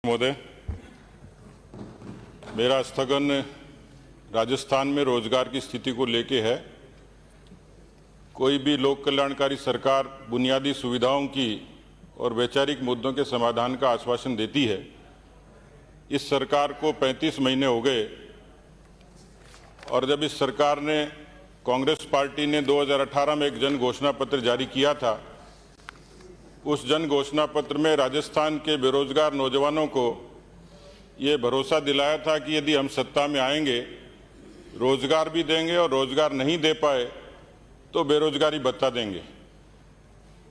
महोदय, मेरा स्थगन राजस्थान में रोजगार की स्थिति को लेके है। कोई भी लोक कल्याणकारी सरकार बुनियादी सुविधाओं की और वैचारिक मुद्दों के समाधान का आश्वासन देती है। इस सरकार को 35 महीने हो गए और जब इस सरकार ने, कांग्रेस पार्टी ने 2018 में एक जन घोषणा पत्र जारी किया था, उस जन घोषणा पत्र में राजस्थान के बेरोजगार नौजवानों को ये भरोसा दिलाया था कि यदि हम सत्ता में आएंगे, रोजगार भी देंगे और रोजगार नहीं दे पाए तो बेरोजगारी भत्ता देंगे।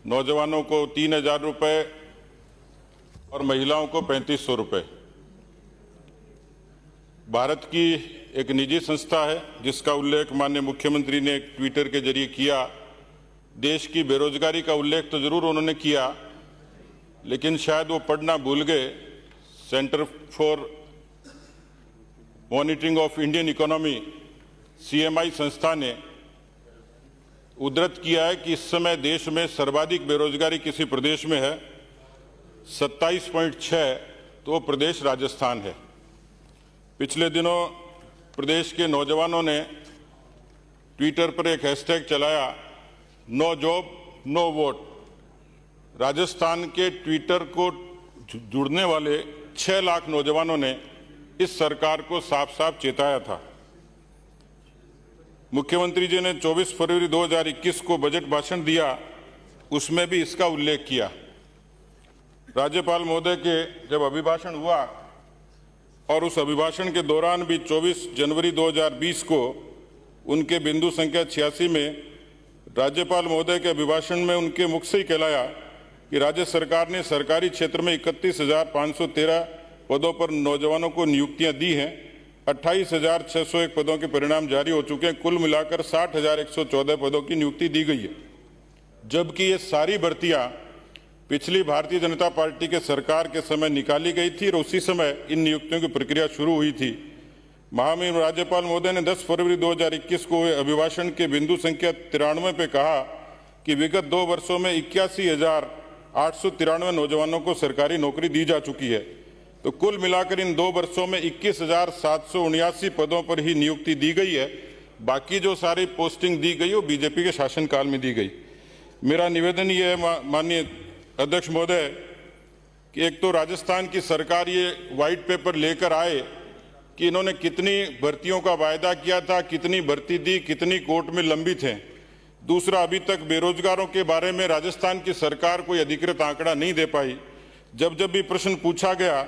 नौजवानों को 3000 रुपये और महिलाओं को 3500 रुपये। भारत की एक निजी संस्था है जिसका उल्लेख माननीय मुख्यमंत्री ने एक ट्विटर के जरिए किया। देश की बेरोजगारी का उल्लेख तो जरूर उन्होंने किया, लेकिन शायद वो पढ़ना भूल गए। Centre for monitoring of Indian economy CMI संस्था ने उद्धृत किया है कि इस समय देश में सर्वाधिक बेरोजगारी किसी प्रदेश में है, 27.6, तो वो प्रदेश राजस्थान है। पिछले दिनों प्रदेश के नौजवानों ने ट्विटर पर एक हैशटैग चलाया, no job no vote. Rajasthan के ट्विटर को जुड़ने वाले 6 लाख नौजवानों ने इस सरकार को साफ साफ चेताया था। मुख्यमंत्री जी ने 24 फरवरी 2021 को बजट भाषण दिया, उसमें भी इसका उल्लेख किया। राज्यपाल महोदय के जब अभिभाषण हुआ और उस अभिभाषण के दौरान भी 24 जनवरी 2020 को उनके बिंदु संख्या 86 में राज्यपाल महोदय के अभिभाषण में उनके मुख से ही कहलाया कि राज्य सरकार ने सरकारी क्षेत्र में 31,513 पदों पर नौजवानों को नियुक्तियां दी हैं। 28,601 पदों के परिणाम जारी हो चुके हैं। कुल मिलाकर 60,114 पदों की नियुक्ति दी गई है, जबकि ये सारी भर्तियां पिछली भारतीय जनता पार्टी के सरकार के समय निकाली गई थी और उसी समय इन नियुक्तियों की प्रक्रिया शुरू हुई थी। महामहिम राज्यपाल महोदय ने 10 फरवरी 2021 को अभिभाषण के बिंदु संख्या 93 पे कहा कि विगत 2 वर्षों में 81,893 नौजवानों को सरकारी नौकरी दी जा चुकी है। तो कुल मिलाकर इन 2 वर्षों में 21,779 पदों पर ही नियुक्ति दी गई है। बाकी जो सारी पोस्टिंग दी गई वो बीजेपी के शासनकाल में दी गई। मेरा निवेदन ये है माननीय अध्यक्ष महोदय कि एक तो राजस्थान की सरकार ये व्हाइट पेपर लेकर आए कि इन्होंने कितनी भर्तियों का वायदा किया था, कितनी भर्ती दी, कितनी कोर्ट में लंबित हैं। दूसरा, अभी तक बेरोजगारों के बारे में राजस्थान की सरकार कोई अधिकृत आंकड़ा नहीं दे पाई। जब भी प्रश्न पूछा गया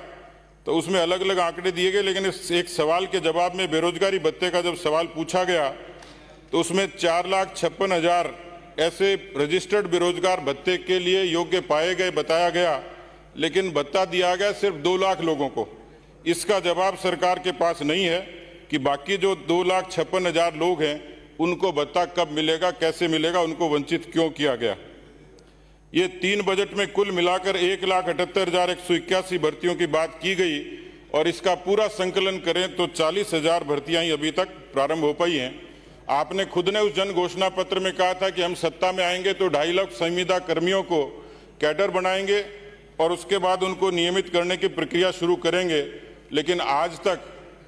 तो उसमें अलग अलग आंकड़े दिए गए, लेकिन इस एक सवाल के जवाब में बेरोजगारी भत्ते का जब सवाल पूछा गया तो उसमें 4,56,000 ऐसे रजिस्टर्ड बेरोजगार भत्ते के लिए योग्य पाए गए बताया गया, लेकिन भत्ता दिया गया सिर्फ 2 लाख लोगों को। इसका जवाब सरकार के पास नहीं है कि बाकी जो 2,56,000 लोग हैं उनको भत्ता कब मिलेगा, कैसे मिलेगा, उनको वंचित क्यों किया गया। ये 3 बजट में कुल मिलाकर 1,78,181 भर्तियों की बात की गई और इसका पूरा संकलन करें तो 40,000 भर्तियां ही अभी तक प्रारंभ हो पाई हैं। आपने खुद ने उस जन घोषणा पत्र में कहा था कि हम सत्ता में आएंगे तो 2.5 लाख संविदा कर्मियों को कैडर बनाएंगे और उसके बाद उनको नियमित करने की प्रक्रिया शुरू करेंगे, लेकिन आज तक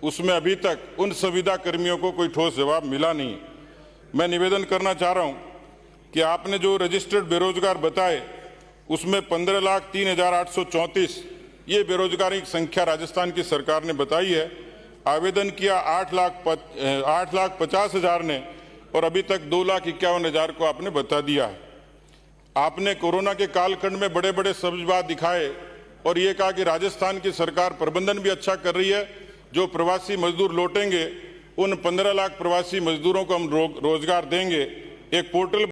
उसमें अभी तक उन संविदा कर्मियों को कोई ठोस जवाब मिला नहीं। मैं निवेदन करना चाह रहा हूं कि आपने जो रजिस्टर्ड बेरोजगार बताए उसमें 15,03,834 ये बेरोजगारी की संख्या राजस्थान की सरकार ने बताई है। आवेदन किया 8,50,000 ने और अभी तक 2,51,000 को आपने बता दिया है। आपने कोरोना के कालखंड में बड़े बड़े सब्जबाज दिखाए और ये कहा कि राजस्थान की सरकार प्रबंधन भी अच्छा कर रही है। जो प्रवासी मजदूर लौटेंगे उन 15 लाख प्रवासी मजदूरों को हम रोजगार देंगे। एक पोर्टल